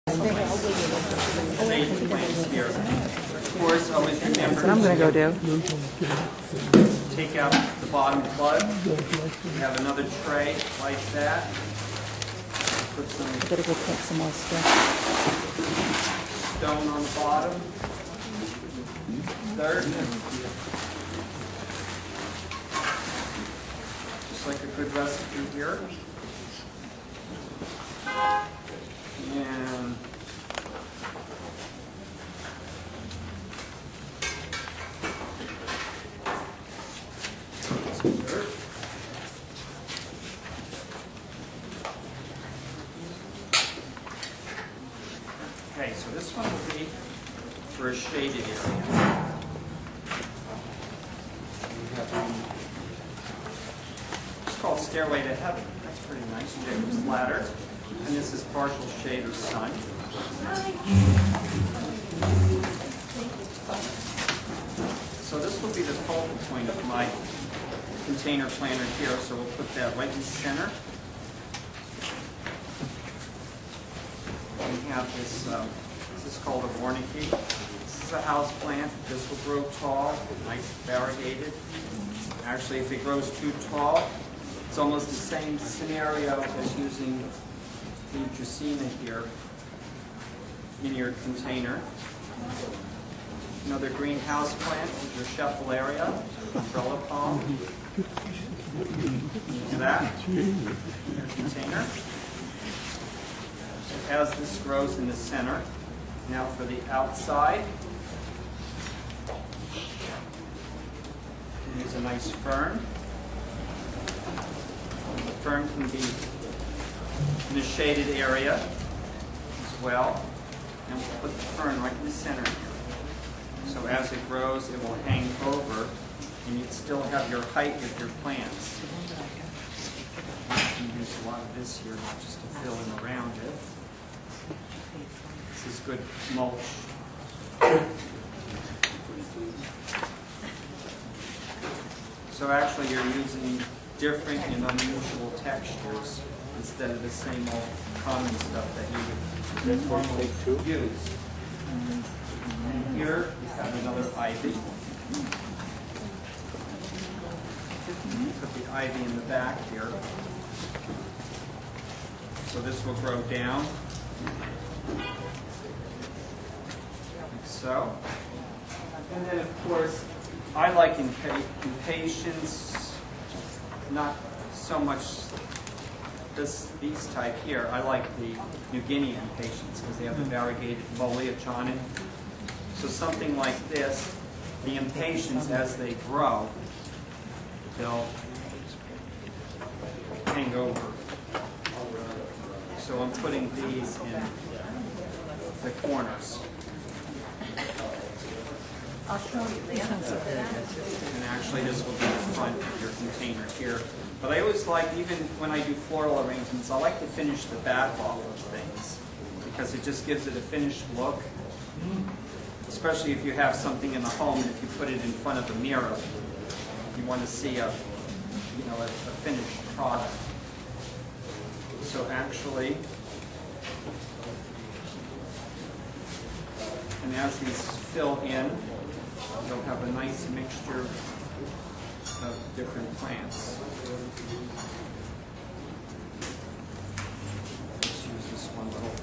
Shade plants here. Of course, always remember. That's what I'm going to go do. Take out the bottom plug. We have another tray like that. Put some I better go take some more stuff. stone on the bottom. Third. Just like a good recipe here. And okay, so this one will be for a shaded area. It's called Stairway to Heaven. That's pretty nice. Jacob's Ladder. And this is partial shade of sun. So this will be the focal point of my container planter here. So we'll put that right in the center. We have this, this is called a Warnicki. This is a house plant. This will grow tall, nice variegated. Actually, if it grows too tall, it's almost the same scenario as using the Dracaena here in your container. Another greenhouse plant is your Scheffelaria, umbrella palm. Use that in your container. As this grows in the center. Now for the outside, use a nice fern. The fern can be in a shaded area as well. And we'll put the fern right in the center here. So as it grows, it will hang over, and you still have your height with your plants. You can use a lot of this here, not just to fill in around it. This is good mulch. So actually you're using different and unusual textures instead of the same old common stuff that you would normally use. And here we have another ivy. Put the ivy in the back here. So this will grow down. Like so. And then of course, I like impatiens, not so much these type here. I like the New Guinea impatiens because they have the variegated foliage on it. So something like this, the impatiens as they grow, they'll hang over. So I'm putting these in the corners. I'll show you the other. And actually this will be the front of your container here. But I always like, even when I do floral arrangements, I like to finish the back off of things because it just gives it a finished look. Especially if you have something in the home and if you put it in front of the mirror, you want to see a finished product. So actually, and as these fill in, you'll have a nice mixture of different plants. Let's use this one little.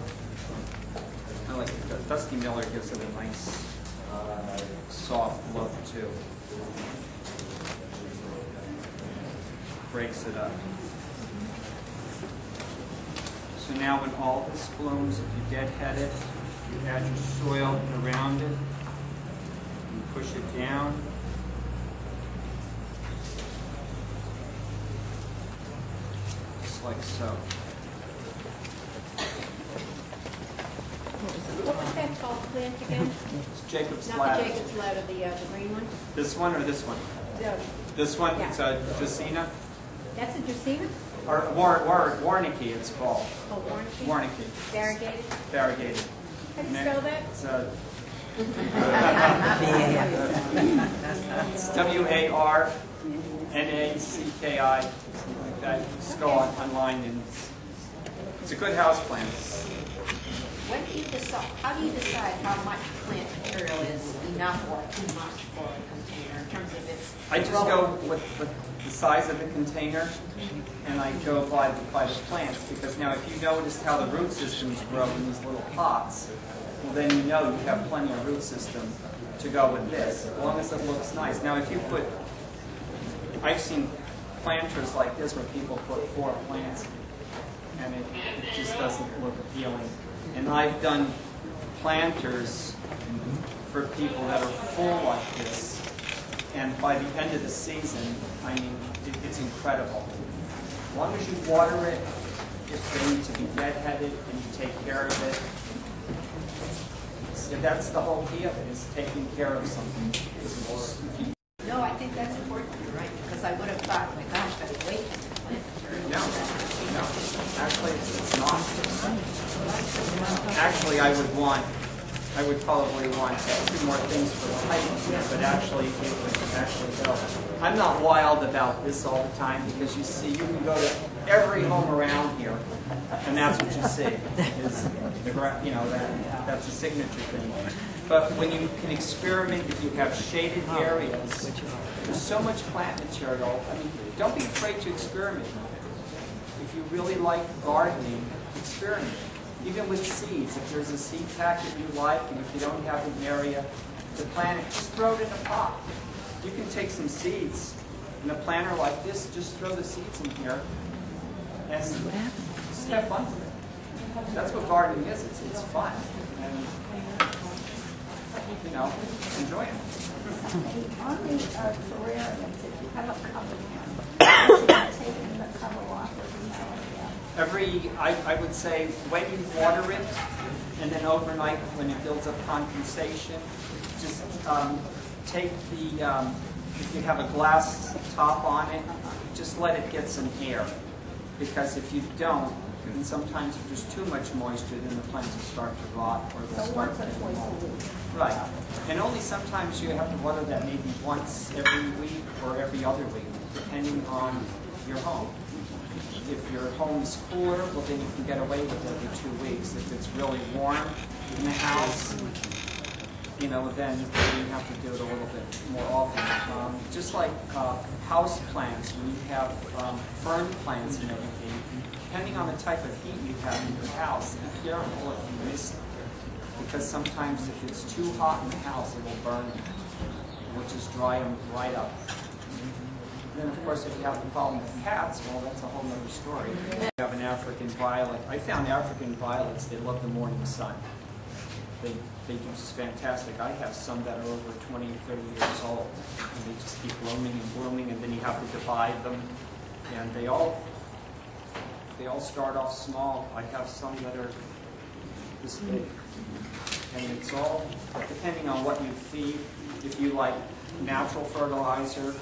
I like it. Dusty Miller gives it a nice, soft look too. Breaks it up. So now when all this blooms, if you deadhead it, you add your soil around it, and push it down. Just like so. What was that called plant again? It's Jacob's Not Ladder. the Jacob's Ladder, the green one? This one or this one? No, This one, Yeah. it's a Dracaena. that's a Dracaena? Or Warnicki, it's called. Oh, Warnicki? Warnicki. Variegated? Variegated. How do you spell that? It's it's W-A-R-N-A-C-K-I, something like that. Just go online and it's a good house plant. When So how do you decide how much plant material is enough or too much for a container in terms of its I just go with the size of the container, and I go by the plants, because now if you noticed how the root systems grow in these little pots, well then you know you have plenty of root system to go with this, as long as it looks nice. Now if you put, I've seen planters like this where people put 4 plants, and it just doesn't look appealing. And I've done planters for people that are full like this, and by the end of the season, I mean, it's incredible. As long as you water it, if they need to be deadheaded, and you take care of it, that's the whole key of it, is taking care of something. No, I think that's important, you're right, because I would have thought, my gosh, that's way too much plant material. No, actually it's not. Actually, I would probably want 2 more things for the height, but actually it would actually go. I'm not wild about this all the time, because you see, you can go to every home around here, and that's what you see, is the, you know, that's a signature thing. But when you can experiment, if you have shaded areas, there's so much plant material. I mean, don't be afraid to experiment with it. If you really like gardening, experiment. Even with seeds, if there's a seed packet you like, and if you don't have an area to plant it, just throw it in a pot. You can take some seeds in a planter like this, just throw the seeds in here, and just have fun with it. That's what gardening is. It's fun. And, you know, enjoy it. On the terrariums, if you have a cover now, taking the cover off of the I would say when you water it, and then overnight when it builds up condensation, just take the, if you have a glass top on it, just let it get some air. Because if you don't, and sometimes if there's too much moisture, then the plants will start to rot, or they'll start to get mold. Right. And only sometimes you have to water that maybe once every week or every other week, depending on your home. If your home is cooler, well then you can get away with it every 2 weeks. If it's really warm in the house, you know, then you have to do it a little bit more often. Just like house plants, when you have fern plants and everything, depending on the type of heat you have in your house, be careful if you miss them. Because sometimes if it's too hot in the house, it will burn them. It will just dry them right up. And then, of course, if you have the problem with cats, well, that's a whole other story. You have an African violet. I found African violets, they love the morning sun. They do just fantastic. I have some that are over 20 or 30 years old, and they just keep blooming and blooming, and then you have to divide them. And they all start off small. I have some that are this big. And it's all, depending on what you feed. If you like natural fertilizer,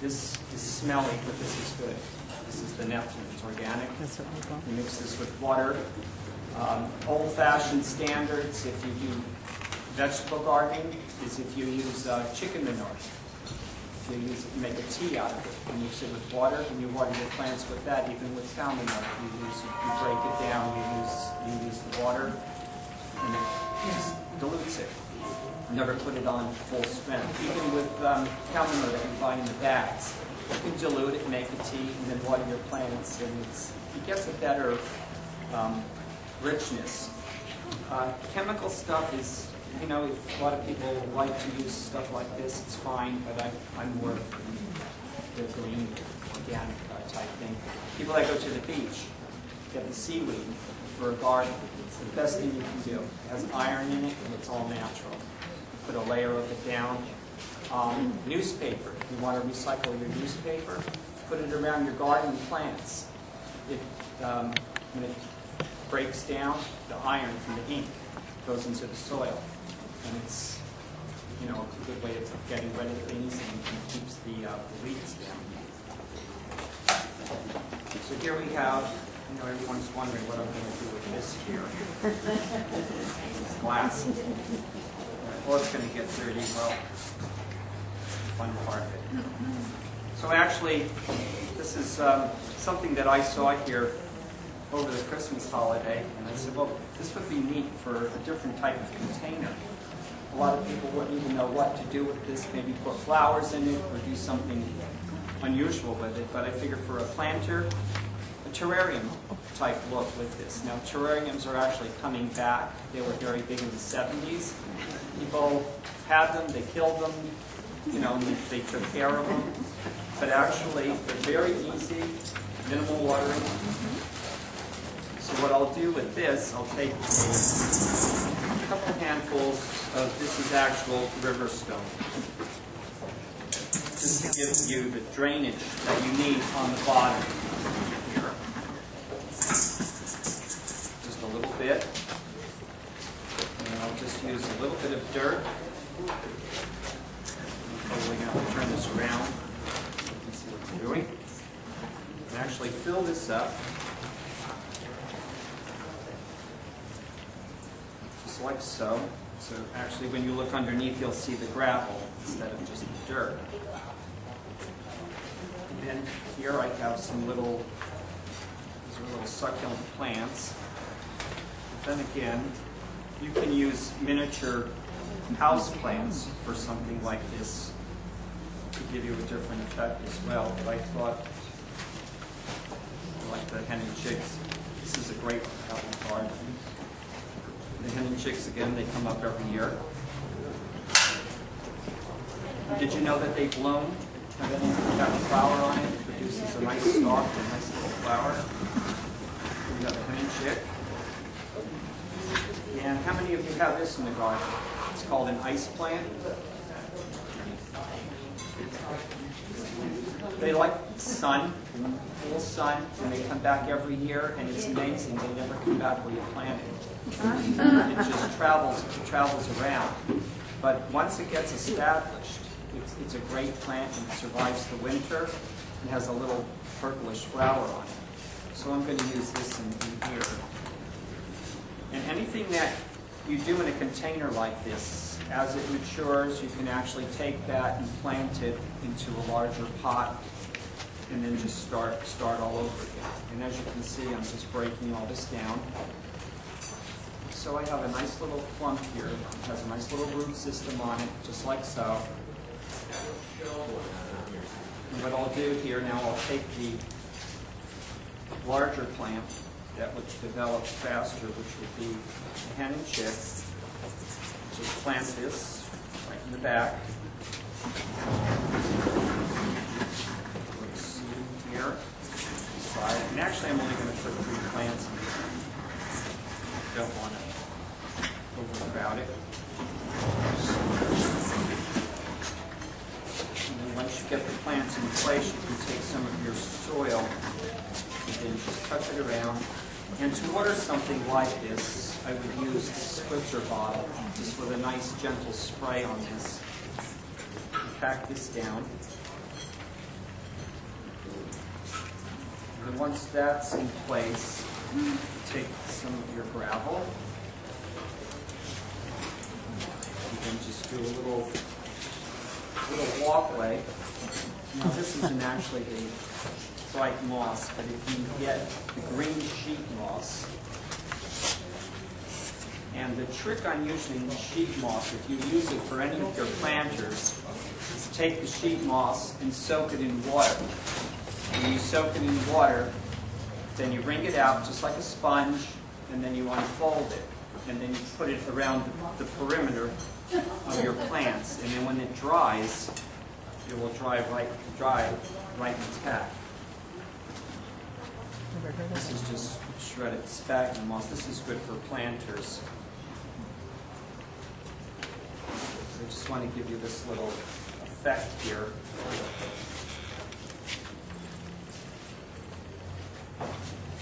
this is smelly, but this is good. This is the Neptune. It's organic. You mix this with water. Old-fashioned standards, if you do vegetable gardening, is if you use chicken manure. If you make a tea out of it, you mix it with water, and you water your plants with that. Even with cow manure, you break it down. You use the water, and it just dilutes it. Never put it on full strength. Even with cow manure that you buy in the bags, you can dilute it, make a tea, and then water your plants, and it gets a better richness. Chemical stuff is, you know, if a lot of people like to use stuff like this, it's fine, but I'm more of the green, organic type thing. People that go to the beach get the seaweed for a garden. It's the best thing you can do. It has iron in it, and it's all natural. Put a layer of it down. Newspaper. If you want to recycle your newspaper, put it around your garden plants. When it breaks down, the iron from the ink goes into the soil, and it's, you know, a good way of getting rid of things and keeps the weeds down. So here we have, you know, everyone's wondering what I'm going to do with this here. It's glass. Well, it's going to get dirty. Well, that's the fun part of it. So actually, this is something that I saw here over the Christmas holiday, and I said, well, this would be neat for a different type of container. A lot of people wouldn't even know what to do with this, maybe put flowers in it or do something unusual with it, but I figured for a planter, a terrarium type look with this. Now terrariums are actually coming back. They were very big in the 70s. People had them, they killed them, you know, they took care of them. But actually, they're very easy, minimal watering. So what I'll do with this, I'll take a couple handfuls of, this is actual river stone, just to give you the drainage that you need on the bottom here. Just a little bit. And I'll just use a little bit of dirt. I'm probably going to turn this around. You can see what I'm doing. And actually fill this up. Just like so. So actually when you look underneath you'll see the gravel instead of just the dirt. And then here I have some little, these are little succulent plants. But then again, you can use miniature house plants for something like this to give you a different effect as well. But I thought, like the hen and chicks, this is a great one out in the garden. The hen and chicks, again, they come up every year. Did you know that they bloom? And then you have a flower on it. It produces a nice stalk, a nice little flower. We got the hen and chick. And how many of you have this in the garden? It's called an ice plant. They like sun, full sun, and they come back every year, and it's amazing. They never come back where you planted. It just travels around. But once it gets established, it's a great plant and it survives the winter and has a little purplish flower on it. So I'm going to use this in here. And anything that you do in a container like this, as it matures, you can actually take that and plant it into a larger pot and then just start all over again. And as you can see, I'm just breaking all this down. So I have a nice little clump here. It has a nice little root system on it, just like so. And what I'll do here now, I'll take the larger plant that would develop faster, which would be the hen and chick. Just plant this right in the back. Let's see here. Side. And actually, I'm only going to put 3 plants in here. Don't want to overcrowd it. And then once you get the plants in place, you can take some of your soil and then just touch it around. And to water something like this, I would use the spritzer bottle, just with a nice gentle spray on this. Pack this down. And then once that's in place, take some of your gravel. And then just do a little walkway. Now this isn't actually the white moss, but if you get the green sheet moss, and the trick on using sheet moss, if you use it for any of your planters, is take the sheet moss and soak it in water. When you soak it in water, then you wring it out just like a sponge, and then you unfold it, and then you put it around the perimeter of your plants, and then when it dries, it will dry right intact. This is just shredded sphagnum moss. This is good for planters. I just want to give you this little effect here.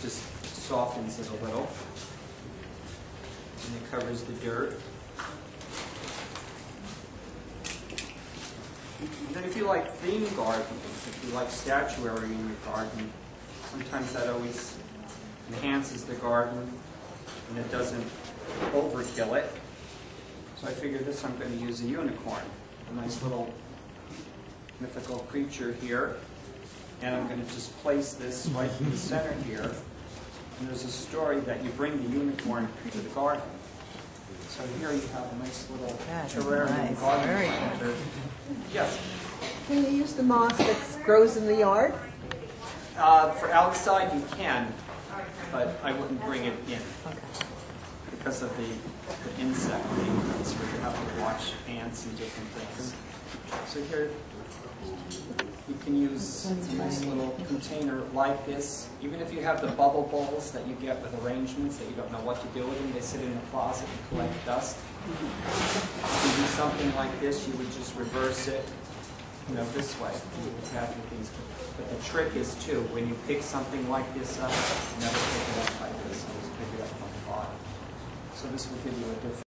Just softens it a little. And it covers the dirt. And then if you like theme gardening, if you like statuary in your garden, sometimes that always enhances the garden and it doesn't overkill it. So I figured this I'm going to use a unicorn, a nice little mythical creature here. And I'm going to just place this right in the center here. And there's a story that you bring the unicorn to the garden. So here you have a nice little terrarium garden. Very planter. Yes. Can you use the moss that grows in the yard? For outside you can, but I wouldn't bring it in because of the insect maintenance where you have to watch ants and different things. So here you can use a nice little container like this. Even if you have the bubble bowls that you get with arrangements that you don't know what to do with them, they sit in the closet and collect dust. If you do something like this, you would just reverse it, you know, this way. You have your things. But the trick is too, when you pick something like this up, never pick it up like this. Always pick it up from the bottom. So this will give you a different